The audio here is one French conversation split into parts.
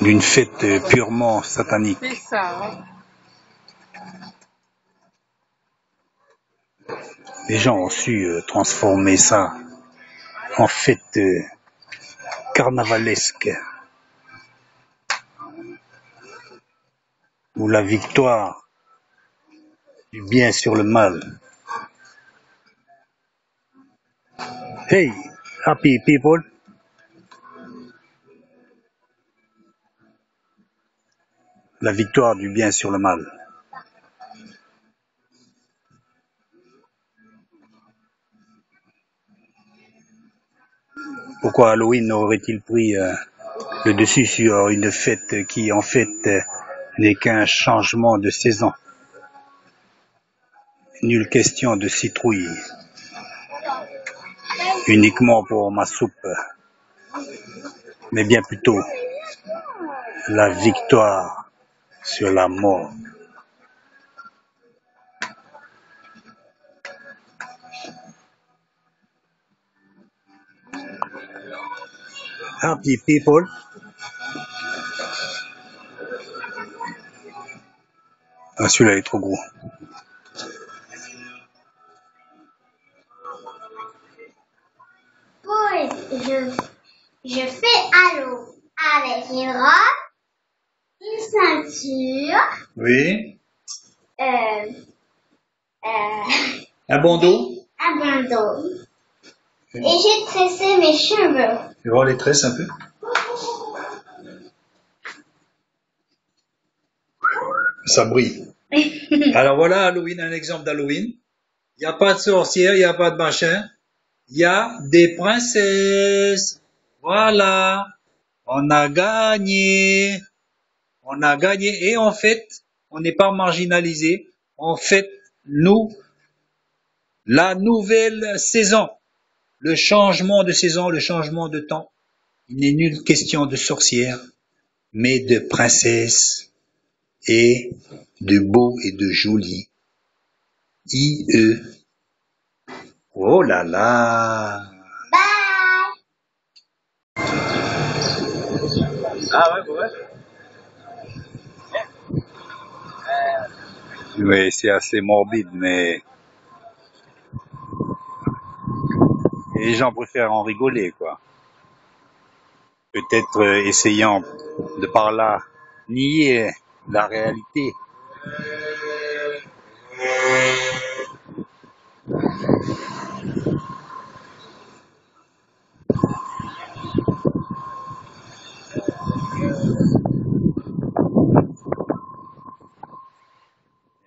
d'une fête purement satanique. C'est ça, ouais. Les gens ont su transformer ça en fête carnavalesque, où la victoire du bien sur le mal. Hey, happy people! La victoire du bien sur le mal. Pourquoi Halloween aurait-il pris le dessus sur une fête qui en fait n'est qu'un changement de saison? Nulle question de citrouille, uniquement pour ma soupe, mais bien plutôt la victoire sur la mort. Happy people. Ah, celui-là est trop gros. Je fais halo avec une robe, une ceinture, Oui. Un bandeau. un bandeau. Et j'ai tressé mes cheveux. Tu vois les tresses un peu? Ça brille. Alors voilà Halloween, un exemple d'Halloween. Il n'y a pas de sorcière, il n'y a pas de machin. Il y a des princesses. Voilà. On a gagné. On a gagné. Et en fait, on n'est pas marginalisé. En fait, nous, la nouvelle saison, le changement de saison, le changement de temps, il n'est nulle question de sorcière, mais de princesse et de beau et de joli. I-E. Oh là là. Bye. Ah ouais, ouais. Oui, c'est assez morbide, mais les gens préfèrent en rigoler, quoi. Peut-être essayant de par là nier la réalité.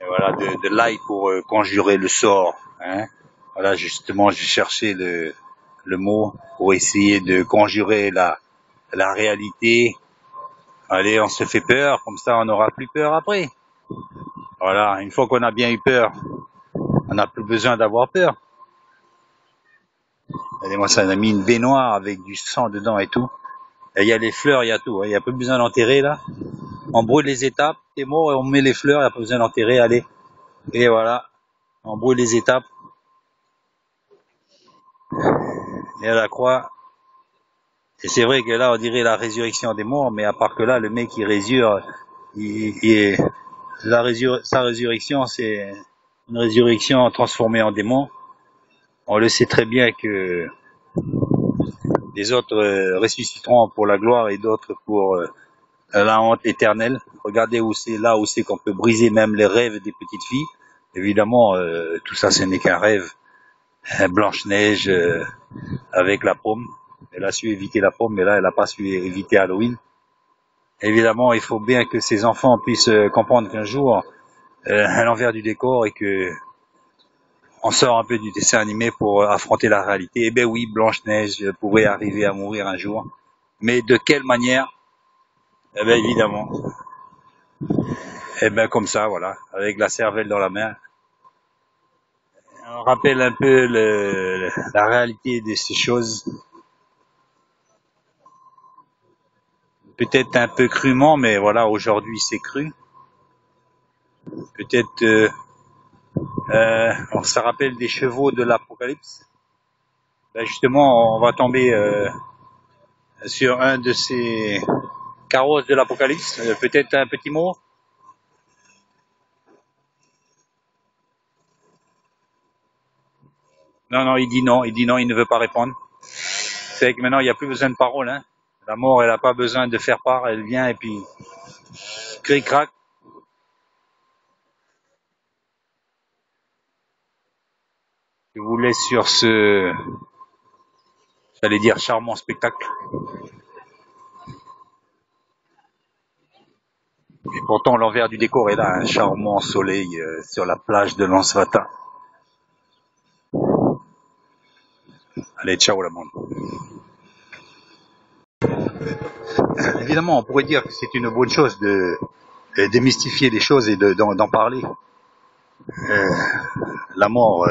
Et voilà, de l'ail pour conjurer le sort. Hein. Voilà, justement, j'ai cherché le mot pour essayer de conjurer la réalité. Allez, on se fait peur, comme ça on n'aura plus peur après. Voilà, une fois qu'on a bien eu peur, on n'a plus besoin d'avoir peur. Regardez-moi ça, on a mis une baignoire avec du sang dedans et tout. Il y a les fleurs, il y a tout. Il n'y a plus besoin d'enterrer là. On brûle les étapes, c'est mort et on met les fleurs, il n'y a pas besoin d'enterrer, allez. Et voilà, on brûle les étapes. Et à la croix. Et c'est vrai que là, on dirait la résurrection des morts, mais à part que là, le mec qui résurre, sa résurrection, c'est une résurrection transformée en démon. On le sait très bien que les autres ressusciteront pour la gloire et d'autres pour la honte éternelle. Regardez où c'est là où c'est qu'on peut briser même les rêves des petites filles. Évidemment, tout ça, ce n'est qu'un rêve. Blanche-Neige avec la pomme. Elle a su éviter la pomme, mais là, elle n'a pas su éviter Halloween. Évidemment, il faut bien que ces enfants puissent comprendre qu'un jour, à l'envers du décor et que on sort un peu du dessin animé pour affronter la réalité. Eh ben oui, Blanche-Neige pourrait arriver à mourir un jour. Mais de quelle manière? Eh ben évidemment. Eh ben comme ça, voilà, avec la cervelle dans la main. On rappelle un peu la réalité de ces choses. Peut-être un peu crûment, mais voilà, aujourd'hui c'est cru. Peut-être, ça rappelle des chevaux de l'Apocalypse. Ben justement, on va tomber sur un de ces Carrosse de l'Apocalypse, peut-être un petit mot? Non, non, il dit non, il ne veut pas répondre. C'est que maintenant, il n'y a plus besoin de parole, hein. La mort, elle n'a pas besoin de faire part, elle vient et puis, cric-crac. Je vous laisse sur ce, j'allais dire, charmant spectacle. Et pourtant, l'envers du décor est là, un charmant soleil sur la plage de Lansvata. Allez, ciao la monde. Évidemment, on pourrait dire que c'est une bonne chose de démystifier les choses et d'en parler. La mort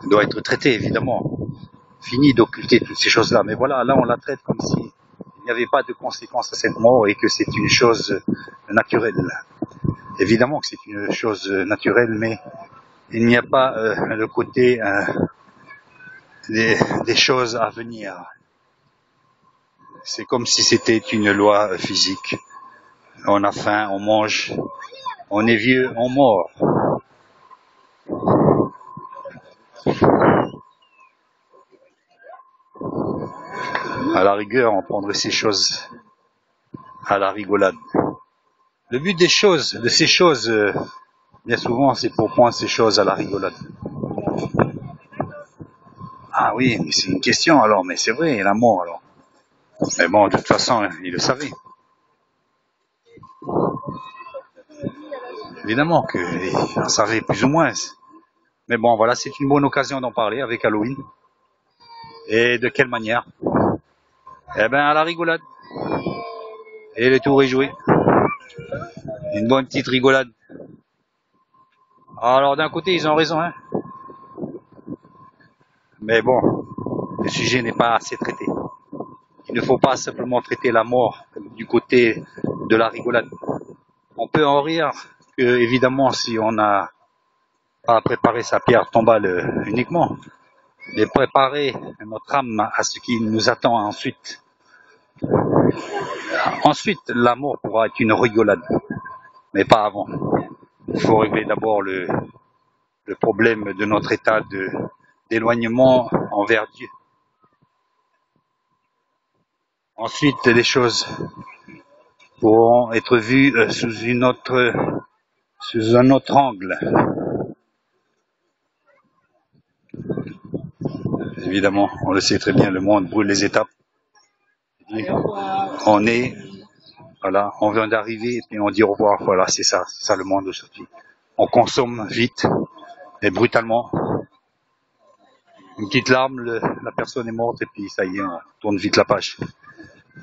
doit être traitée, évidemment. Fini d'occulter toutes ces choses-là. Mais voilà, là, on la traite comme si il n'y avait pas de conséquences à cette mort et que c'est une chose naturelle. Évidemment que c'est une chose naturelle, mais il n'y a pas le côté des choses à venir. C'est comme si c'était une loi physique. On a faim, on mange, on est vieux, on mord. À la rigueur, on prendrait ces choses à la rigolade. Le but des choses, de ces choses, bien souvent, c'est pour prendre ces choses à la rigolade. Ah oui, mais c'est une question alors, mais c'est vrai, la mort alors. Mais bon, de toute façon, il le savait. Évidemment qu'il savait plus ou moins. Mais bon, voilà, c'est une bonne occasion d'en parler avec Halloween. Et de quelle manière? Eh ben, à la rigolade. Et le tour est joué. Une bonne petite rigolade. Alors, d'un côté, ils ont raison, hein. Mais bon, le sujet n'est pas assez traité. Il ne faut pas simplement traiter la mort du côté de la rigolade. On peut en rire que, évidemment, si on n'a pas préparé sa pierre tombale uniquement, mais préparer notre âme à ce qui nous attend ensuite. Ensuite, la mort pourra être une rigolade, mais pas avant. Il faut régler d'abord le problème de notre état d'éloignement envers Dieu. Ensuite, les choses pourront être vues sous un autre angle. Évidemment, on le sait très bien, le monde brûle les étapes. On est, voilà, on vient d'arriver et on dit au revoir. Voilà, c'est ça le monde aujourd'hui. On consomme vite et brutalement. Une petite larme, la personne est morte et puis ça y est, on tourne vite la page.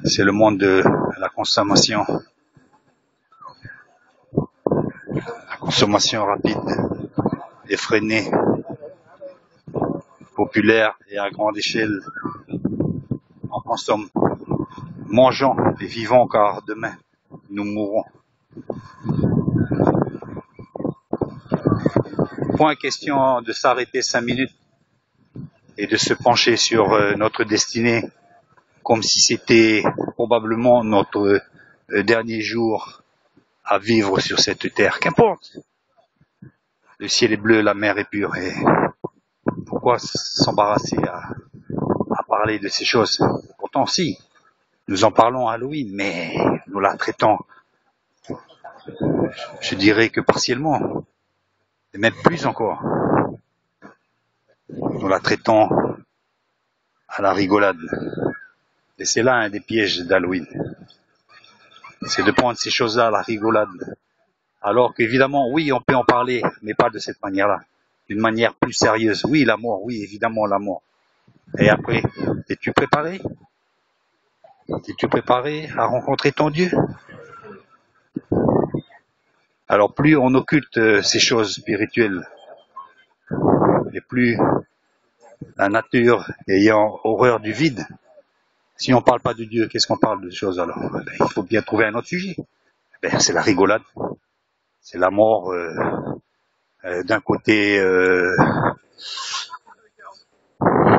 C'est le monde de la consommation. La consommation rapide, effrénée, populaire et à grande échelle. On consomme, mangeons et vivons car demain nous mourrons. Point question de s'arrêter 5 minutes et de se pencher sur notre destinée comme si c'était probablement notre dernier jour à vivre sur cette terre. Qu'importe. Le ciel est bleu, la mer est pure et pourquoi s'embarrasser à parler de ces choses? Pourtant si, nous en parlons à Halloween, mais nous la traitons, je dirais que partiellement, et même plus encore. Nous la traitons à la rigolade. Et c'est là un des pièges d'Halloween. C'est de prendre ces choses-là à la rigolade. Alors qu'évidemment, oui, on peut en parler, mais pas de cette manière-là. D'une manière plus sérieuse. Oui, la mort, oui, évidemment, la mort. Et après, es-tu préparé? Es-tu préparé à rencontrer ton Dieu? Alors plus on occulte ces choses spirituelles, et plus la nature ayant horreur du vide, si on ne parle pas de Dieu, qu'est-ce qu'on parle de choses alors? Il faut bien trouver un autre sujet. C'est la rigolade, c'est la mort d'un côté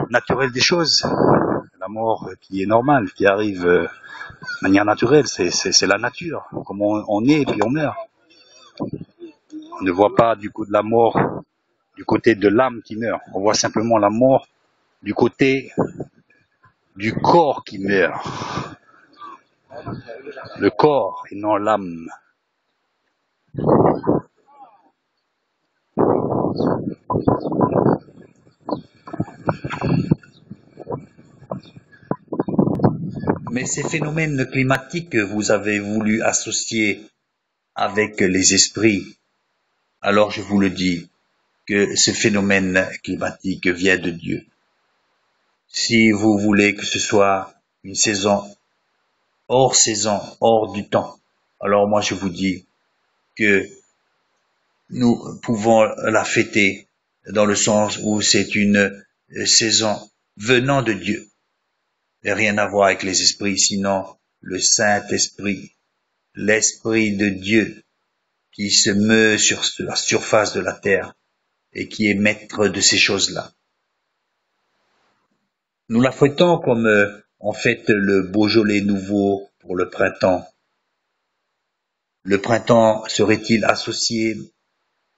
naturel des choses, la mort qui est normale, qui arrive de manière naturelle, c'est la nature. Comme on est, puis on meurt. On ne voit pas du coup de la mort du côté de l'âme qui meurt. On voit simplement la mort du côté du corps qui meurt. Le corps et non l'âme. Mais ces phénomènes climatiques que vous avez voulu associer avec les esprits, alors je vous le dis, que ce phénomène climatique vient de Dieu. Si vous voulez que ce soit une saison, hors du temps, alors moi je vous dis que nous pouvons la fêter dans le sens où c'est une saison venant de Dieu. Et rien à voir avec les esprits, sinon le Saint-Esprit, l'Esprit de Dieu qui se meut sur la surface de la terre et qui est maître de ces choses-là. Nous la fêtons comme on fête le Beaujolais nouveau pour le printemps. Le printemps serait-il associé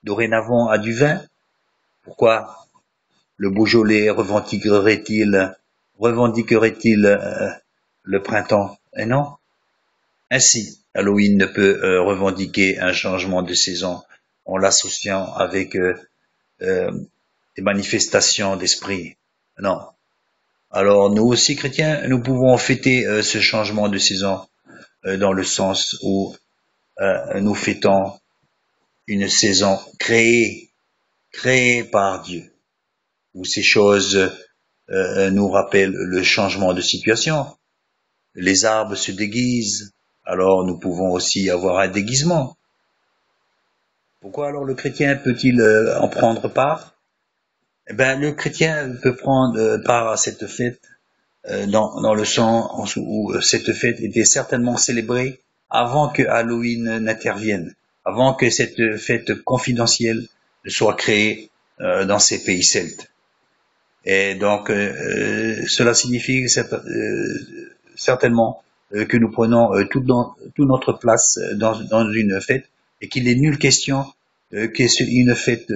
dorénavant à du vin? Pourquoi le Beaujolais revendiquerait-il le printemps? Et non. Ainsi, Halloween ne peut revendiquer un changement de saison en l'associant avec des manifestations d'esprit. Non. Alors nous aussi chrétiens, nous pouvons fêter ce changement de saison dans le sens où nous fêtons une saison créée par Dieu, où ces choses nous rappellent le changement de situation. Les arbres se déguisent, alors nous pouvons aussi avoir un déguisement. Pourquoi alors le chrétien peut-il en prendre part? Eh bien, le chrétien peut prendre part à cette fête dans le sens où cette fête était certainement célébrée avant que Halloween n'intervienne, avant que cette fête confidentielle soit créée dans ces pays celtes. Et donc, cela signifie certainement que nous prenons toute notre place dans une fête et qu'il est nulle question qu'une fête,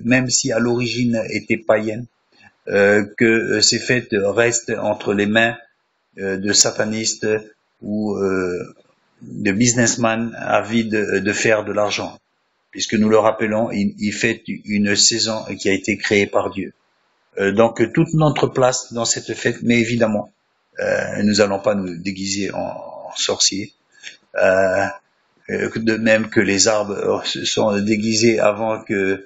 même si à l'origine était païenne, que ces fêtes restent entre les mains de satanistes ou de businessmen avides de faire de l'argent. Puisque nous le rappelons, il fête une saison qui a été créée par Dieu. Donc toute notre place dans cette fête, mais évidemment, nous n'allons pas nous déguiser en sorciers. De même que les arbres se sont déguisés avant que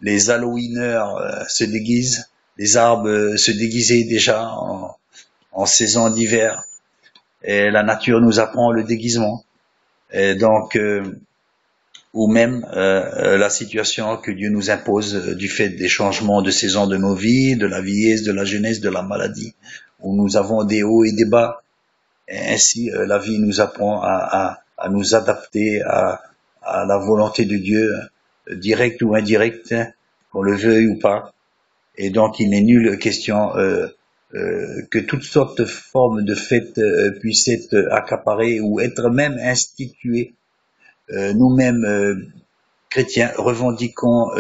les Halloweeners se déguisent, les arbres se déguisaient déjà en saison d'hiver. Et la nature nous apprend le déguisement. Et donc, ou même la situation que Dieu nous impose du fait des changements de saison de nos vies, de la vieillesse, de la jeunesse, de la maladie, où nous avons des hauts et des bas. Et ainsi, la vie nous apprend à nous adapter à la volonté de Dieu, directe ou indirecte, qu'on le veuille ou pas. Et donc, il n'est nulle question que toutes sortes de formes de fêtes puissent être accaparées ou être même instituées. Nous-mêmes, chrétiens, revendiquons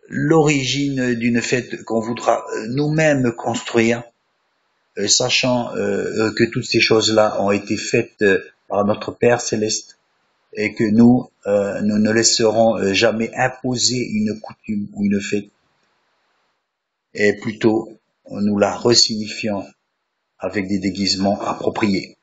l'origine d'une fête qu'on voudra nous-mêmes construire, sachant que toutes ces choses-là ont été faites par notre Père céleste et que nous ne laisserons jamais imposer une coutume ou une fête, et plutôt nous la resignifions avec des déguisements appropriés.